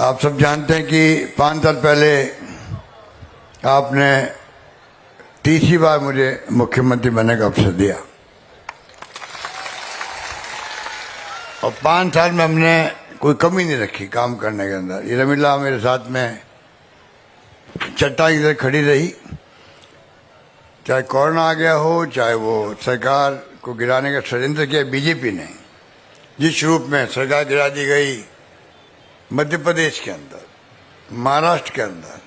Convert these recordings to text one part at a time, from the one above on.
आप सब जानते हैं कि 5 साल पहले आपने तीसरी बार मुझे मुख्यमंत्री बनने का अवसर दिया और 5 साल में हमने कोई कमी नहीं रखी काम करने के अंदर। ये रमीला मेरे साथ में चट्टान की तरह खड़ी रही, चाहे कोरोना आ गया हो, चाहे वो सरकार को गिराने का षड्यंत्र किया बीजेपी ने। जिस रूप में सरकार गिरा दी गई मध्य प्रदेश के अंदर, महाराष्ट्र के अंदर,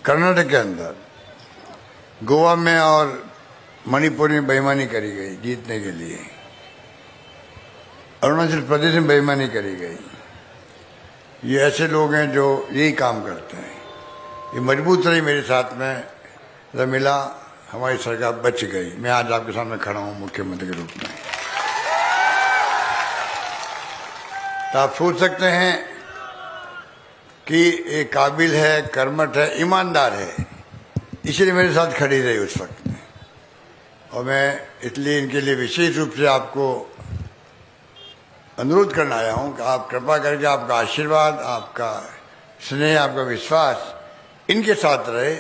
कर्नाटक के अंदर, गोवा में और मणिपुर में बेईमानी करी गई जीतने के लिए, अरुणाचल प्रदेश में बेईमानी करी गई। ये ऐसे लोग हैं जो यही काम करते हैं। ये मजबूत रही मेरे साथ में रमीला, हमारी सरकार बच गई। मैं आज आपके सामने खड़ा हूं मुख्यमंत्री के रूप में। तो आप सोच सकते हैं कि ये काबिल है, कर्मठ है, ईमानदार है, इसलिए मेरे साथ खड़ी रही उस वक्त में। और मैं इसलिए इनके लिए विशेष रूप से आपको अनुरोध करना आया हूं कि आप कृपा करके आपका आशीर्वाद, आपका स्नेह, आपका विश्वास इनके साथ रहे।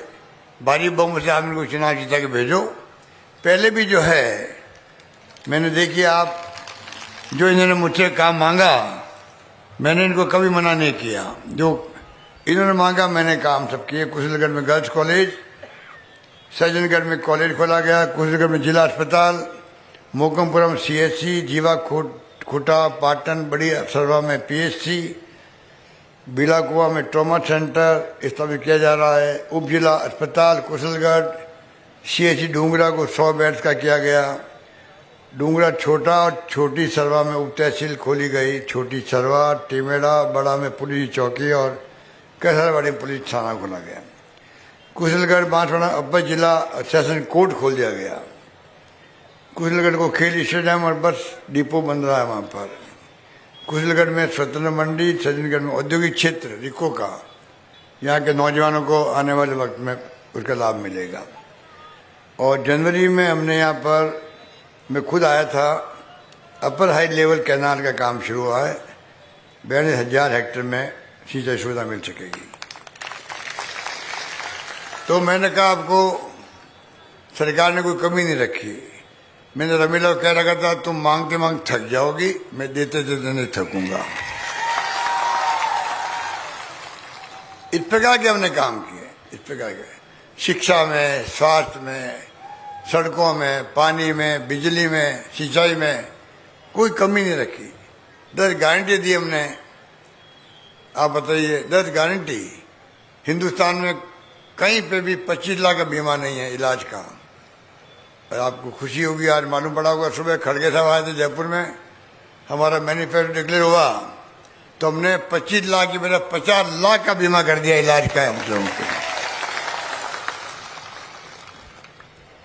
भारी बहुमत से आप इनको चुनाव जीता के भेजो। पहले भी जो है मैंने देखिए, आप जो इन्होंने मुझसे काम मांगा मैंने इनको कभी मना नहीं किया। जो इन्होंने मांगा मैंने काम सब किए। कुशलगढ़ में गर्ल्स कॉलेज, सज्जनगढ़ में कॉलेज खोला गया, कुशलगढ़ में जिला अस्पताल, मोकमपुरम CHC, जीवा खुटा, पाटन बड़ी सरवा में PHC, बिलाकुआ में ट्रॉमा सेंटर स्थापित किया जा रहा है। उप जिला अस्पताल कुशलगढ़, CHC डूंगरा को 100 बेड्स का किया गया। डूंगरा छोटा और छोटी सरवा में उप तहसील खोली गई। छोटी सरवा, टिमेड़ा, बड़ा में पुलिस चौकी और कैसरवाड़ी में पुलिस थाना खोला गया। कुशलगढ़ बांसवाड़ा अपर जिला सेशन कोर्ट खोल दिया गया। कुशलगढ़ को खेल स्टेडियम और बस डिपो बन रहा है वहाँ पर। कुशलगढ़ में स्वतंत्र मंडी, सज्जनगढ़ में औद्योगिक क्षेत्र रिको का, यहाँ के नौजवानों को आने वाले वक्त में उसका लाभ मिलेगा। और जनवरी में हमने यहाँ पर, मैं खुद आया था, अपर हाई लेवल कैनाल का काम शुरू हुआ है। 42,000 हेक्टेयर में सिंचाई सुविधा मिल सकेगी। तो मैंने कहा आपको सरकार ने कोई कमी नहीं रखी। मैंने रमीला को कह रखा था तुम मांगते मांग थक जाओगी, मैं देते देते नहीं थकूंगा। इस प्रकार के हमने काम किए, इस प्रकार के शिक्षा में, स्वास्थ्य में, सड़कों में, पानी में, बिजली में, सिंचाई में कोई कमी नहीं रखी। 10 गारंटी दी हमने। आप बताइए, 10 गारंटी। हिंदुस्तान में कहीं पे भी 25 लाख का बीमा नहीं है इलाज का। और आपको खुशी होगी, आज मालूम पड़ा होगा, सुबह खड़गे साहब आए थे जयपुर में, हमारा मैनिफेस्टो डिक्लेयर हुआ तो हमने 25 लाख की बजाय 50 लाख का बीमा कर दिया इलाज का हम लोगों को।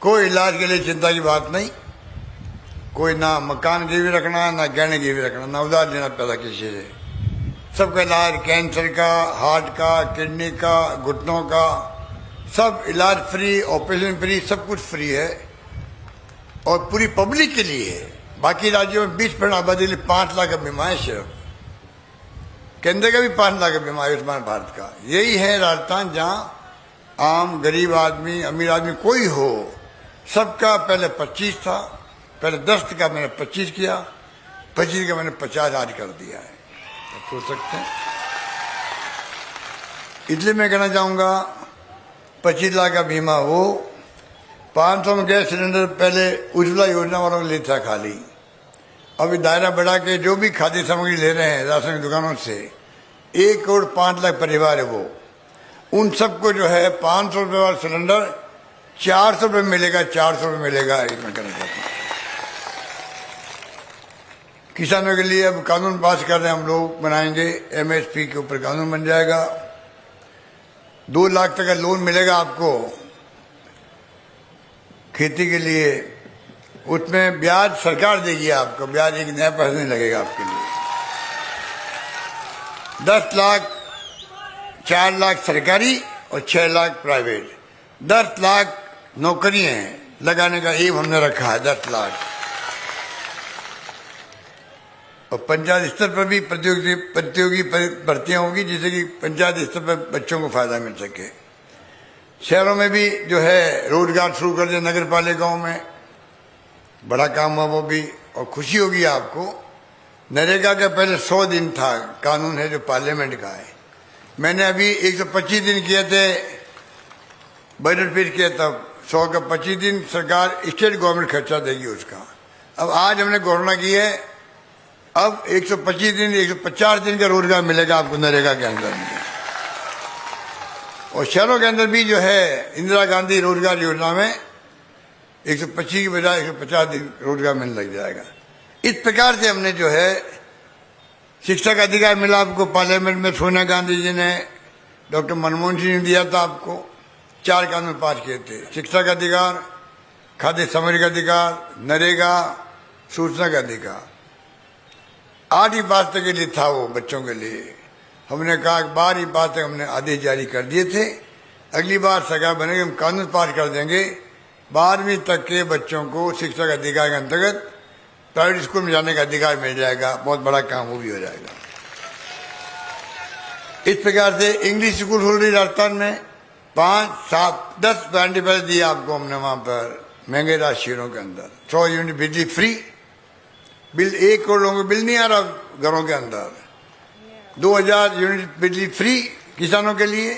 कोई इलाज के लिए चिंता की बात नहीं। कोई ना मकान गिरवी रखना, ना गहने गिरवी रखना, ना उधार लेना पैदा किसी से। सबका इलाज, कैंसर का, हार्ट का, किडनी का, घुटनों का, सब इलाज फ्री, ऑपरेशन फ्री, सब कुछ फ्री है और पूरी पब्लिक के लिए है। बाकी राज्यों में 20% आबादी के लिए 5 लाख का बीमा है सिर्फ। केंद्र का भी 5 लाख का बीमा आयुष्मान भारत का। यही है राजस्थान जहां आम गरीब आदमी, अमीर आदमी कोई हो, सबका पहले 25 था, पहले 10 का मैंने 25 किया, 25 का मैंने 50 आज कर दिया है। आप सोच सकते हैं। इसलिए मैं कहना चाहूंगा 25 लाख का बीमा हो। 500 में गैस सिलेंडर पहले उज्ज्वला योजना वालों के लिए था खाली। अभी दायरा बढ़ा के जो भी खाद्य सामग्री ले रहे हैं राशन की दुकानों से, 1 करोड़ 5 लाख परिवार है वो, उन सबको जो है 500 रुपये वाला सिलेंडर 400 रुपये मिलेगा। 400 रुपये मिलेगा। मैं कहना चाहता हूँ किसानों के लिए अब कानून पास कर रहे हैं हम लोग, बनाएंगे। MSP के ऊपर कानून बन जाएगा। 2 लाख तक का लोन मिलेगा आपको खेती के लिए। उसमें ब्याज सरकार देगी आपको, ब्याज 1 नया पैसा नहीं लगेगा आपके लिए। 10 लाख, 4 लाख सरकारी और 6 लाख प्राइवेट। 10 लाख नौकरी हैं लगाने का एम हमने रखा है, 10 लाख। और पंचायत स्तर पर भी प्रतियोगी भर्तियां होगी, जिससे कि पंचायत स्तर पर बच्चों को फायदा मिल सके। शहरों में भी जो है रोजगार शुरू कर दिया नगर पालिकाओं में, बड़ा काम हुआ वो भी। और खुशी होगी आपको, नरेगा का पहले 100 दिन था, कानून है जो पार्लियामेंट का है। मैंने अभी 125 दिन किए थे, बजट पेश किया, तब 100 का 25 दिन सरकार स्टेट गवर्नमेंट खर्चा देगी उसका। अब आज हमने घोषणा की है, अब 125 दिन 150 दिन का रोजगार मिलेगा आपको नरेगा के अंदर में। और शहरों के अंदर भी जो है इंदिरा गांधी रोजगार योजना में 125 की बजाय 150 दिन रोजगार मिलने लग जाएगा। इस प्रकार से हमने जो है शिक्षा का अधिकार मिला आपको। पार्लियामेंट में सोनिया गांधी जी ने, डॉक्टर मनमोहन सिंह ने दिया था आपको, 4 कानून पास किए थे। शिक्षा का अधिकार, खाद्य सामग्री का अधिकार, नरेगा, सूचना का अधिकार। 8वीं पास तक के लिए था वो बच्चों के लिए। हमने कहा 12वीं पास तक हमने आदेश जारी कर दिए थे, अगली बार सरकार बनेगी हम कानून पास कर देंगे, 12वीं तक के बच्चों को शिक्षा के अधिकार के अंतर्गत प्राइवेट स्कूल में जाने का अधिकार मिल जाएगा। बहुत बड़ा काम वो भी हो जाएगा। इस प्रकार से इंग्लिश स्कूल खोल रही राजस्थान में, 5, 7, 10 गारंटी पहले दी आपको हमने वहां पर महंगे राशियों के अंदर। 100 यूनिट बिजली फ्री, बिल 1 करोड़ लोगों को बिल नहीं आ रहा घरों के अंदर। 2000 यूनिट बिजली फ्री किसानों के लिए।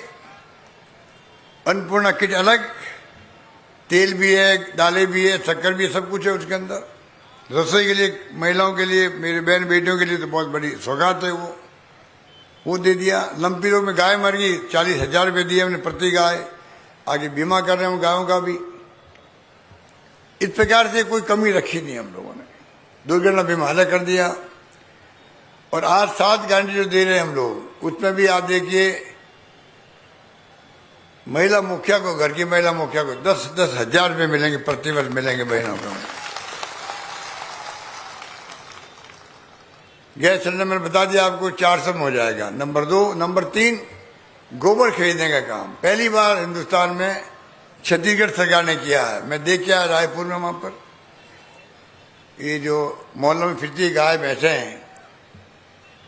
अन्नपूर्णा किट अलग, तेल भी है, दालें भी है, शक्कर भी है, सब कुछ है उसके अंदर। रसोई के लिए महिलाओं के लिए, मेरे बहन बेटियों के लिए तो बहुत बड़ी सौगात है वो दे दिया। लंपी रोग में गाय मर गई, 40,000 रुपये दिए हमने प्रति गाय। आगे बीमा कर रहे हैं गायों का भी। इस प्रकार से कोई कमी रखी नहीं हम लोगों ने। दुर्घटना बीमा अलग कर दिया। और आज 7 गारंटी जो दे रहे हैं हम लोग, उसमें भी आप देखिए महिला मुखिया को, घर की महिला मुखिया को 10-10 हजार रुपये मिलेंगे प्रति वर्ष, मिलेंगे बहनों को। गैस सिलेंडर मैंने बता दिया आपको 400 में हो जाएगा। नंबर 2, नंबर 3 गोबर खरीदने का काम पहली बार हिंदुस्तान में छत्तीसगढ़ सरकार ने किया है। मैं देख के आया रायपुर में, वहां पर ये जो मोहल्लों में फिरती गाय भैंसे हैं,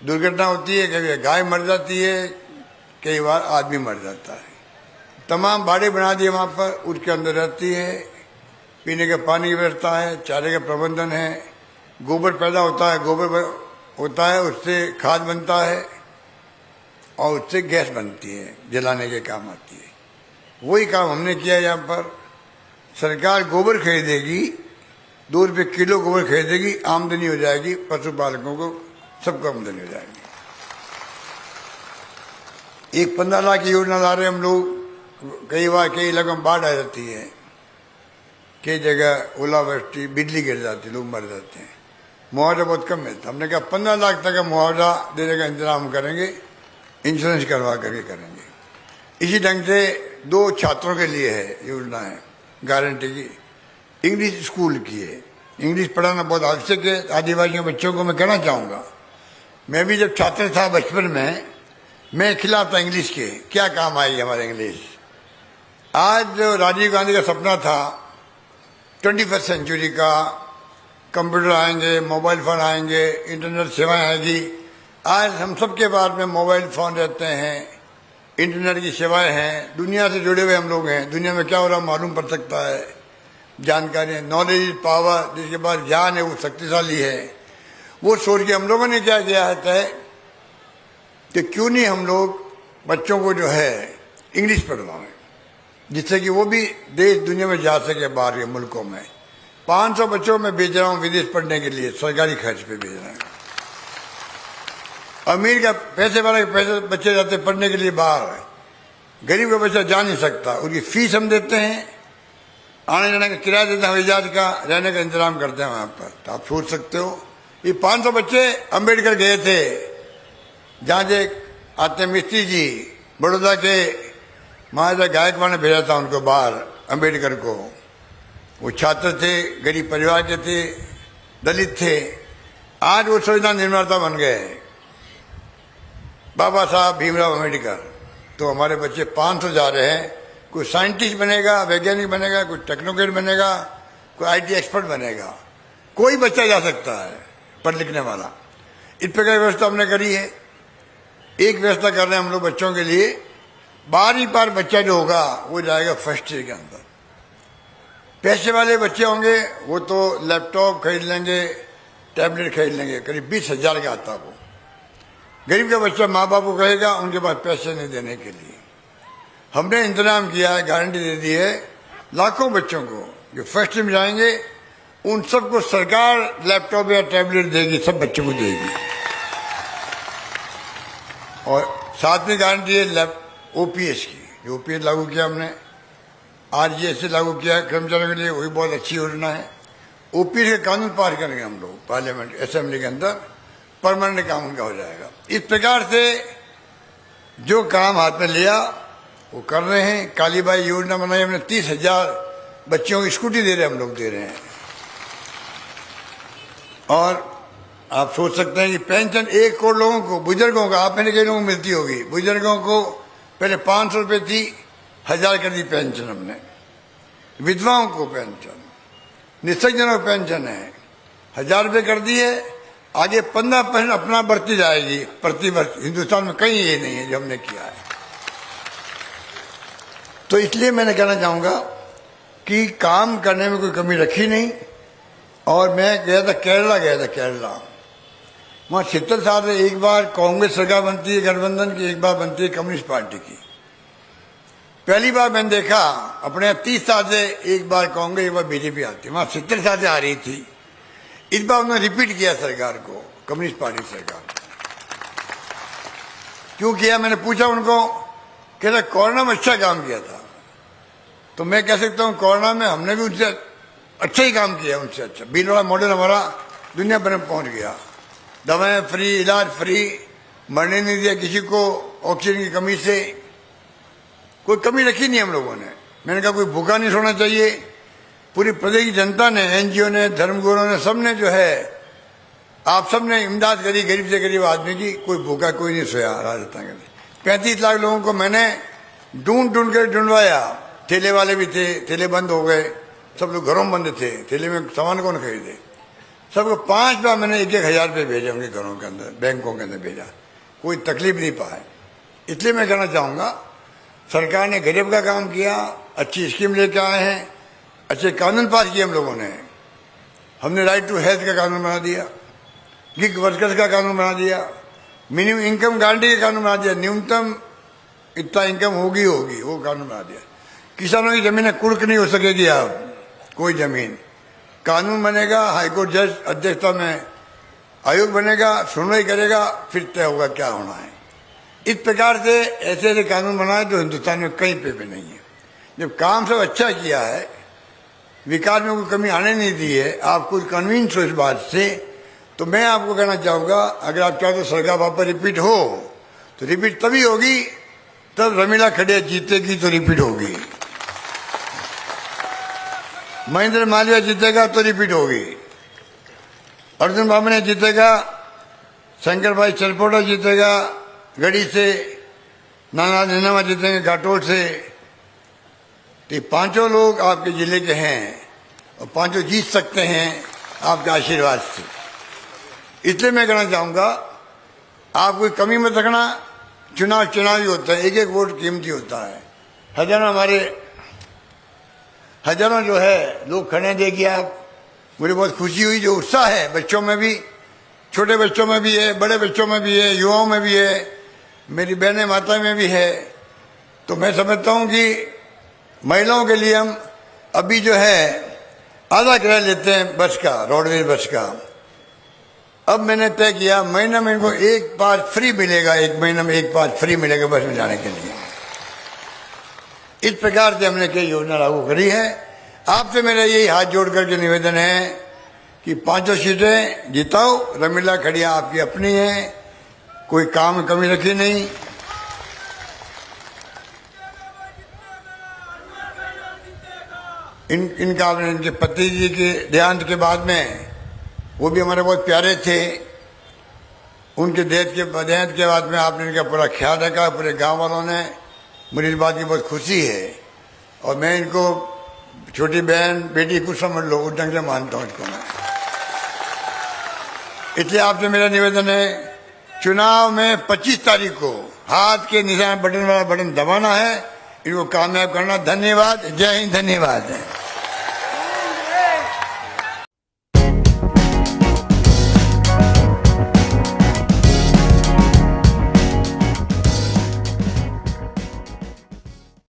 दुर्घटना होती है, कभी गाय मर जाती है, कई बार आदमी मर जाता है। तमाम बाड़े बना दिए वहां पर, उसके अंदर रहती है, पीने के पानी की व्यवस्था है, चारे का प्रबंधन है, गोबर पैदा होता है, गोबर होता है, उससे खाद बनता है और उससे गैस बनती है, जलाने के काम आती है। वही काम हमने किया। यहाँ पर सरकार गोबर खरीदेगी, 2 रुपये किलो गोबर खरीदेगी, आमदनी हो जाएगी, पशुपालकों को सबको आमदनी हो जाएगी। एक 15 लाख की योजना ला रहे हम लोग। कई बार कई इलाकों में बाढ़ आ जाती है, कई जगह ओलावृष्टि, बिजली गिर जाती है, लोग मर जाते हैं, मुआवजा बहुत कम मिलता। हमने कहा 15 लाख तक का मुआवजा देने का इंतजाम करेंगे, इंश्योरेंस करवा करके करेंगे। इसी ढंग से 2 छात्रों के लिए है योजना है गारंटी की, इंग्लिश स्कूल की है। इंग्लिश पढ़ाना बहुत आवश्यक है आदिवासी के बच्चों को। मैं कहना चाहूँगा, मैं भी जब छात्र था बचपन में, मैं खिलाफ था इंग्लिश के, क्या काम आएगी हमारे इंग्लिश। आज जो राजीव गांधी का सपना था 21वीं सेंचुरी का, कंप्यूटर आएंगे, मोबाइल फ़ोन आएंगे, इंटरनेट सेवाएं आएगी। आज हम सबके पास में मोबाइल फ़ोन रहते हैं, इंटरनेट की सेवाएं हैं, दुनिया से जुड़े हुए हम लोग हैं। दुनिया में क्या हो रहा है मालूम पड़ सकता है, जानकारी, नॉलेज पावर, जिसके पास ज्ञान है वो शक्तिशाली है। वो सोच के हम लोगों ने क्या किया है कि क्यों नहीं हम लोग बच्चों को जो है इंग्लिश पढ़वाएं, जिससे कि वो भी देश दुनिया में जा सके, बाहर के मुल्कों में। 500 बच्चों में भेज रहा हूँ विदेश पढ़ने के लिए, सरकारी खर्च पे भेज रहा हूँ। अमीर का पैसे वाले पैसे बच्चे जाते पढ़ने के लिए बाहर, गरीब का बच्चा जा नहीं सकता। उनकी फीस हम देते हैं, आने जाने का किराया देते हैं, हवाई जहाज का, रहने का इंतजाम करते हैं वहाँ पर। तो आप सोच सकते हो, ये 500 बच्चे अम्बेडकर गए थे, जहाँ से आते मिस्त्री जी बड़ौदा के महाराजा गायकवाड़ ने भेजा था उनको बाहर, अम्बेडकर को। वो छात्र थे, गरीब परिवार के थे, दलित थे। आज वो संविधान निर्माता बन गए, बाबा साहब भीमराव अम्बेडकर। तो हमारे बच्चे 500 जा रहे हैं, कोई साइंटिस्ट बनेगा, वैज्ञानिक बनेगा, कोई टेक्नोक्रेट बनेगा, कोई IT एक्सपर्ट बनेगा। कोई बच्चा जा सकता है पढ़ लिखने वाला। इस प्रकार की व्यवस्था हमने करी है। एक व्यवस्था कर रहे हैं हम लोग बच्चों के लिए, 12वीं पार बच्चा जो होगा वो जाएगा फर्स्ट ईयर के अंदर। पैसे वाले बच्चे होंगे वो तो लैपटॉप खरीद लेंगे, टैबलेट खरीद लेंगे, करीब 20,000 का आता वो। गरीब का बच्चा माँ बाप को कहेगा उनके पास पैसे नहीं देने के लिए। हमने इंतजाम किया है, गारंटी दे दी है लाखों बच्चों को जो फर्स्ट में जाएंगे उन सबको सरकार लैपटॉप या टैबलेट देगी, सब बच्चों को देगी। और साथ में गारंटी है ओपीएस की, जो ओपीएस लागू किया हमने, आरजीएसटी लागू किया कर्मचारियों के लिए, वही बहुत अच्छी योजना है। ओपीएस का कानून पास करेंगे हम लोग पार्लियामेंट असेंबली के अंदर, परमानेंट कानून का हो जाएगा। इस प्रकार से जो काम हाथ में लिया वो कर रहे हैं। कालीबाई योजना बनाई हमने, 30,000 बच्चों को स्कूटी दे रहे हम लोग दे रहे हैं। और आप सोच सकते हैं कि पेंशन 1 करोड़ लोगों को, बुजुर्गों को, आप में कई लोगों को मिलती होगी, बुजुर्गों को पहले 500 रुपये थी, 1000 कर दी पेंशन हमने। विधवाओं को पेंशन, निःसंजनों को पेंशन है 1000 रुपये कर दी है। आगे 15% अपना बढ़ती जाएगी प्रति वर्ष। हिंदुस्तान में कहीं ये नहीं है जो हमने किया है। तो इसलिए मैंने कहना चाहूँगा कि काम करने में कोई कमी रखी नहीं। और मैं गया था केरला, केरला, वहाँ 70 साल से एक बार कांग्रेस सरकार बनती है गठबंधन की, एक बार बनती है कम्युनिस्ट पार्टी की। पहली बार मैंने देखा अपने 30 साल से एक बार कांग्रेस एक बार बीजेपी आती, वहाँ 70 साल से आ रही थी। इस बार उन्होंने रिपीट किया सरकार को, कम्युनिस्ट पार्टी सरकार। क्यों किया? मैंने पूछा उनको, कहते कोरोना में अच्छा काम किया था। तो मैं कह सकता हूँ कोरोना में हमने भी उनसे अच्छा ही काम किया, उनसे अच्छा। बिल वाला मॉडल हमारा दुनिया भर में पहुंच गया। दवाएं फ्री, इलाज फ्री, मरने नहीं दिया किसी को ऑक्सीजन की कमी से। कोई कमी रखी नहीं हम लोगों ने। मैंने कहा कोई भूखा नहीं सोना चाहिए। पूरी प्रदेश की जनता ने, एनजीओ ने, धर्मगुरुओं ने, सबने जो है, आप सबने इमदाद करी गरीब से गरीब आदमी की। कोई भूखा कोई नहीं सोया राजस्थान के। 35 लाख लोगों को मैंने ढूंढ कर ढूंढवाया। ठेले वाले भी थे, ठेले बंद हो गए, सब लोग घरों में बंद थे, ठेले में सामान कौन खरीदे। सबको 5 बार मैंने 1,000 रुपये भेजे उनके घरों के अंदर, बैंकों के अंदर भेजा। कोई तकलीफ नहीं पाए। इसलिए मैं कहना चाहूँगा सरकार ने गरीब का काम किया, अच्छी स्कीम लेके आए हैं, अच्छे कानून पास किए हम लोगों ने। हमने राइट टू हेल्थ का कानून बना दिया, गिग वर्कर्स का कानून बना दिया, मिनिमम इनकम गारंटी का कानून बना दिया, न्यूनतम इतना इनकम होगी वो कानून बना दिया। किसानों की जमीनें कुर्क नहीं हो सकेगी। अब कोई जमीन, कानून बनेगा, हाईकोर्ट जज अध्यक्षता में आयोग बनेगा, सुनवाई करेगा, फिर तय होगा क्या होना है। इस प्रकार से ऐसे ऐसे कानून बनाए जो हिंदुस्तान में कहीं पे भी नहीं है। जब काम सब अच्छा किया है, विकास में कोई कमी आने नहीं दी है, आप खुद कन्विंस हो इस बात से, तो मैं आपको कहना चाहूँगा अगर आप चाहते तो सरकार वापस रिपीट हो तो रिपीट तभी होगी तब रमीला खड़िया जीतेगी तो रिपीट होगी, महेंद्र मालवीय जीतेगा तो रिपीट होगी, अर्जुन बामने जीतेगा, शंकर भाई चलपोटा जीतेगा गढ़ी से, नाना नैनामा जीतेंगे घाटोल से। तो 5 लोग आपके जिले के हैं और 5 जीत सकते हैं आपके आशीर्वाद से। इसलिए मैं कहना चाहूँगा आप कोई कमी मत रखना। चुनाव ही होता है, एक एक वोट कीमती होता है। हजारों जो है लोग खड़े देगी आप। मुझे बहुत खुशी हुई, जो उत्साह है बच्चों में भी, छोटे बच्चों में भी है, बड़े बच्चों में भी है, युवाओं में भी है, मेरी बहनें माता में भी है। तो मैं समझता हूँ कि महिलाओं के लिए हम अभी जो है आधा किराया लेते हैं बस का, रोडवेज बस का। अब मैंने तय किया महीना में इनको 1 पास फ्री मिलेगा, 1 महीना में 1 पास फ्री मिलेगा बस में जाने के लिए। इस प्रकार से हमने कई योजना लागू करी है। आपसे मेरा यही हाथ जोड़ करके निवेदन है कि 5 सीटें जिताओ। रमीला खड़िया आपकी अपनी है, कोई काम में कमी रखी नहीं। इनका आपने, इनके पति जी के देहांत के बाद में, वो भी हमारे बहुत प्यारे थे, उनके देहांत के बाद में आपने इनका पूरा ख्याल रखा, पूरे गांव वालों ने। मुझे इस बात की बहुत खुशी है और मैं इनको छोटी बहन बेटी कुछ समझ लो, उस ढंग से मानता हूँ इसको मैं। इसलिए आपसे मेरा निवेदन है, चुनाव में 25 तारीख को हाथ के निशान बटन वाला बटन दबाना है, इनको कामयाब करना। धन्यवाद। जय हिंद। धन्यवाद।